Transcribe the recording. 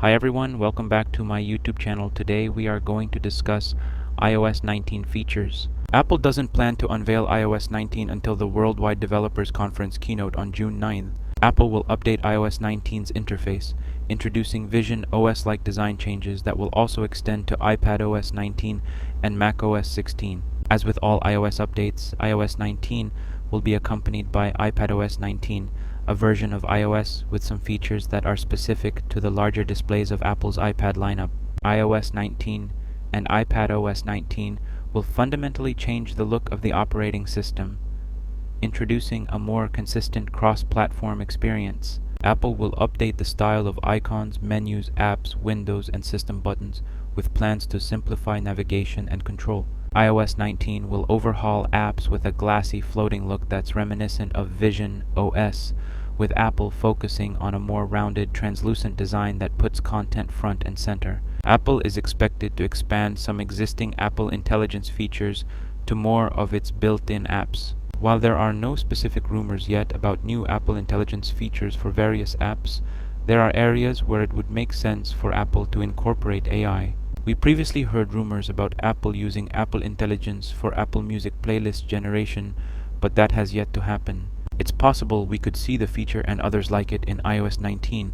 Hi everyone, welcome back to my YouTube channel. Today we are going to discuss iOS 19 features. Apple doesn't plan to unveil iOS 19 until the Worldwide Developers Conference keynote on June 9th. Apple will update iOS 19's interface, introducing Vision OS-like design changes that will also extend to iPadOS 19 and macOS 16. As with all iOS updates, iOS 19 will be accompanied by iPadOS 19, a version of iOS with some features that are specific to the larger displays of Apple's iPad lineup. iOS 19 and iPadOS 19 will fundamentally change the look of the operating system, introducing a more consistent cross-platform experience. Apple will update the style of icons, menus, apps, windows, and system buttons, with plans to simplify navigation and control. iOS 19 will overhaul apps with a glassy floating look that's reminiscent of Vision OS, with Apple focusing on a more rounded, translucent design that puts content front and center. Apple is expected to expand some existing Apple Intelligence features to more of its built-in apps. While there are no specific rumors yet about new Apple Intelligence features for various apps, there are areas where it would make sense for Apple to incorporate AI. We previously heard rumors about Apple using Apple Intelligence for Apple Music playlist generation, but that has yet to happen. It's possible we could see the feature and others like it in iOS 19,